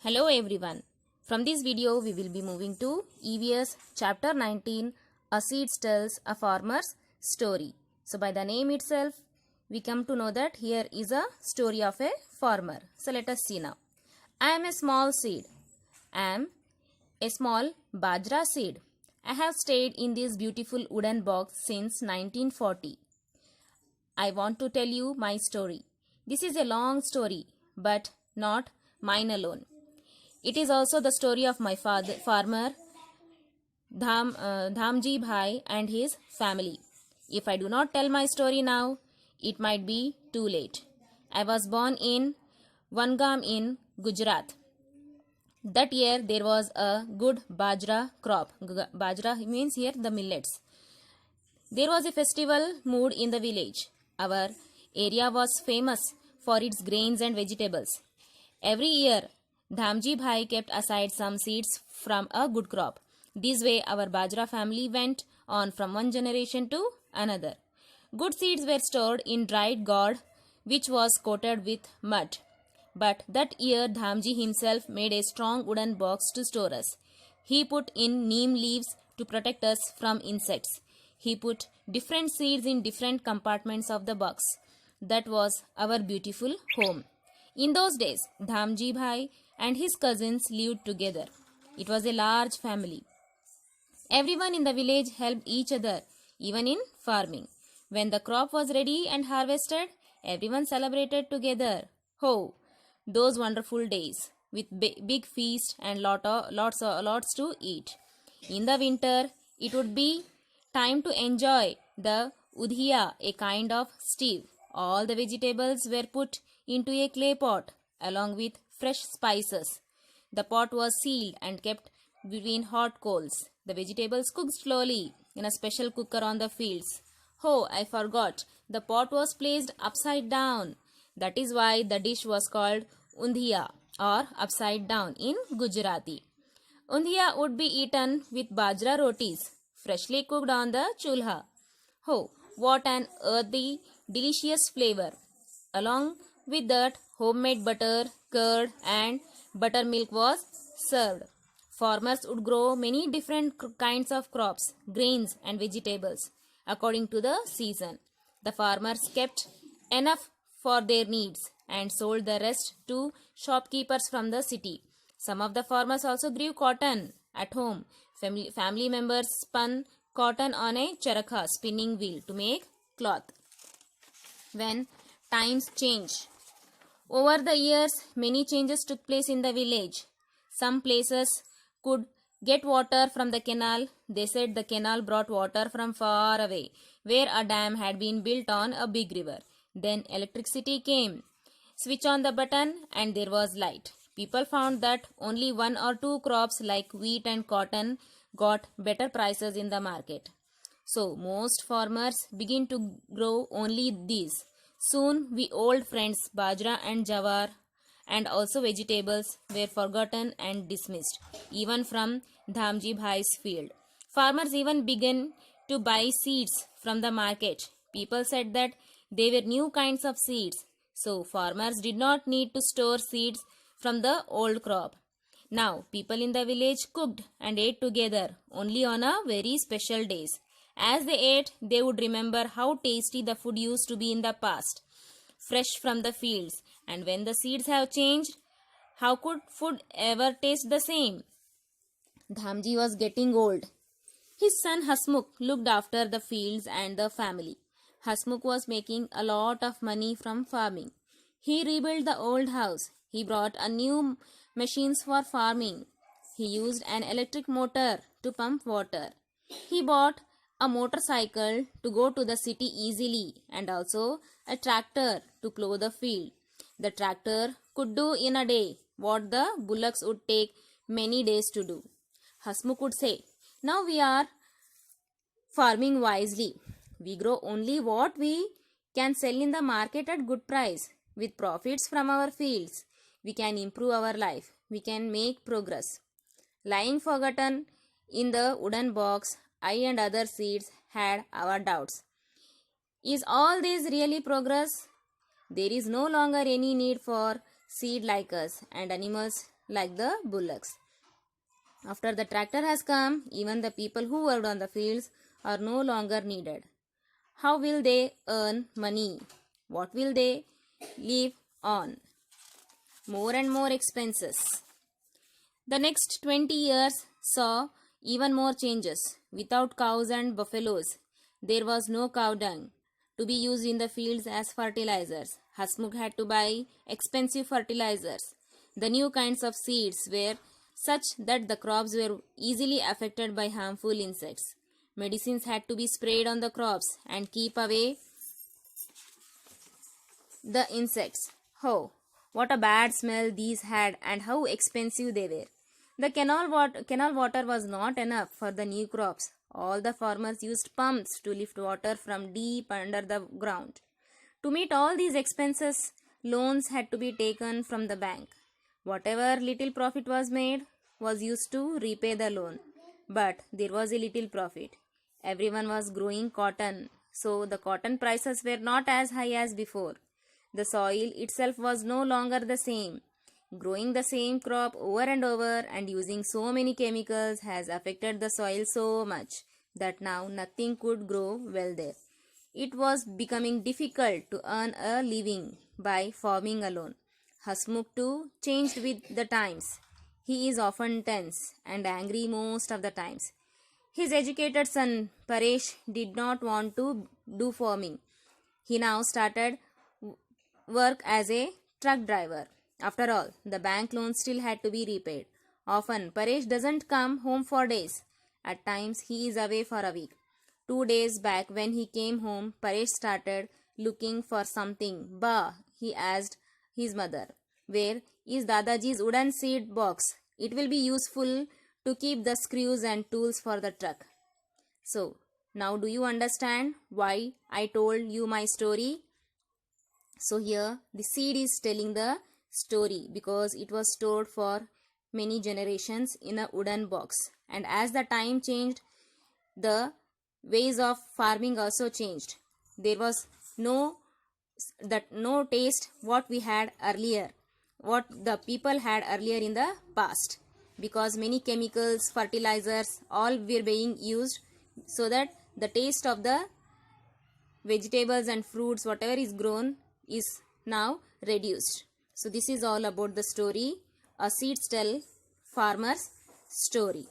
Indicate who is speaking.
Speaker 1: Hello everyone. From this video we will be moving to EVS chapter 19, A Seed Tells a Farmer's Story. So by the name itself we come to know that here is a story of a farmer. So let us see now. I am a small seed. I am a small bajra seed. I have stayed in this beautiful wooden box since 1940. I want to tell you my story. This is a long story, but not mine alone. It is also the story of my farmer Dhamji Bhai and his family. If I do not tell my story now, it might be too late. I was born in Vangam in Gujarat. That year there was a good bajra crop. Bajra means here the millets. There was a festival mood in the village. Our area was famous for its grains and vegetables. Every year, Dhamji Bhai kept aside some seeds from a good crop. This way, our bajra family went on from one generation to another. Good seeds were stored in dried gourd, which was coated with mud. But that year, Dhamji himself made a strong wooden box to store us. He put in neem leaves to protect us from insects. He put different seeds in different compartments of the box. That was our beautiful home. In those days, Dhamji Bhai and his cousins lived together. It was a large family. Everyone in the village helped each other, even in farming. When the crop was ready and harvested, everyone celebrated together. Oh, those wonderful days with big feast and lots to eat. In the winter, it would be time to enjoy the udhiya, a kind of stew. All the vegetables were put into a clay pot along with fresh spices. The pot was sealed and kept between hot coals. The vegetables cooked slowly in a special cooker on the fields. Oh, I forgot. The pot was placed upside down. That is why the dish was called undhiya or upside down in Gujarati. Undhiya would be eaten with bajra rotis, freshly cooked on the chulha. Oh, what an earthy, delicious flavor. Along with that, homemade butter, curd and buttermilk was served. Farmers would grow many different kinds of crops, grains and vegetables according to the season. The farmers kept enough for their needs and sold the rest to shopkeepers from the city. Some of the farmers also grew cotton at home. Family members spun cotton on a charakha spinning wheel to make cloth. When times change, over the years, many changes took place in the village. Some places could get water from the canal. They said the canal brought water from far away, where a dam had been built on a big river. Then electricity came. Switch on the button and there was light. People found that only one or two crops like wheat and cotton got better prices in the market. So most farmers begin to grow only these. Soon we old friends bajra and jawar and also vegetables were forgotten and dismissed, even from Dhamji Bhai's field. Farmers even began to buy seeds from the market. People said that they were new kinds of seeds, so farmers did not need to store seeds from the old crop. Now people in the village cooked and ate together only on a very special days. As they ate, they would remember how tasty the food used to be in the past, fresh from the fields. And when the seeds have changed, how could food ever taste the same? Dhamji was getting old. His son Hasmukh looked after the fields and the family. Hasmukh was making a lot of money from farming. He rebuilt the old house. He brought a new machines for farming. He used an electric motor to pump water. He bought a motorcycle to go to the city easily and also a tractor to plow the field. The tractor could do in a day what the bullocks would take many days to do. Hasmukh would say, "Now we are farming wisely. We grow only what we can sell in the market at good price. With profits from our fields, we can improve our life. We can make progress." Lying forgotten in the wooden box, I and other seeds had our doubts. Is all this really progress? There is no longer any need for seed like us, and animals like the bullocks. After the tractor has come, even the people who worked on the fields are no longer needed. How will they earn money? What will they live on? More and more expenses. The next 20 years saw even more changes. Without cows and buffaloes, there was no cow dung to be used in the fields as fertilizers. Hasmukh had to buy expensive fertilizers. The new kinds of seeds were such that the crops were easily affected by harmful insects. Medicines had to be sprayed on the crops and keep away the insects. Oh, what a bad smell these had and how expensive they were. The canal water was not enough for the new crops. All the farmers used pumps to lift water from deep under the ground. To meet all these expenses, loans had to be taken from the bank. Whatever little profit was made was used to repay the loan. But there was a little profit. Everyone was growing cotton, so the cotton prices were not as high as before. The soil itself was no longer the same. Growing the same crop over and over and using so many chemicals has affected the soil so much that now nothing could grow well there. It was becoming difficult to earn a living by farming alone. Hasmukh too changed with the times. He is often tense and angry most of the times. His educated son Paresh did not want to do farming. He now started work as a truck driver. After all, the bank loan still had to be repaid. Often, Paresh doesn't come home for days. At times, he is away for a week. 2 days back, when he came home, Paresh started looking for something. Bah, he asked his mother. Where is Dadaji's wooden seed box? It will be useful to keep the screws and tools for the truck. So, now do you understand why I told you my story? So here, the seed is telling the story because it was stored for many generations in a wooden box, and as the time changed, the ways of farming also changed. There was no taste what we had earlier, what the people had earlier in the past, because many chemicals, fertilizers, all were being used, so that the taste of the vegetables and fruits, whatever is grown, is now reduced. So this is all about the story, a seeds tell farmer's story.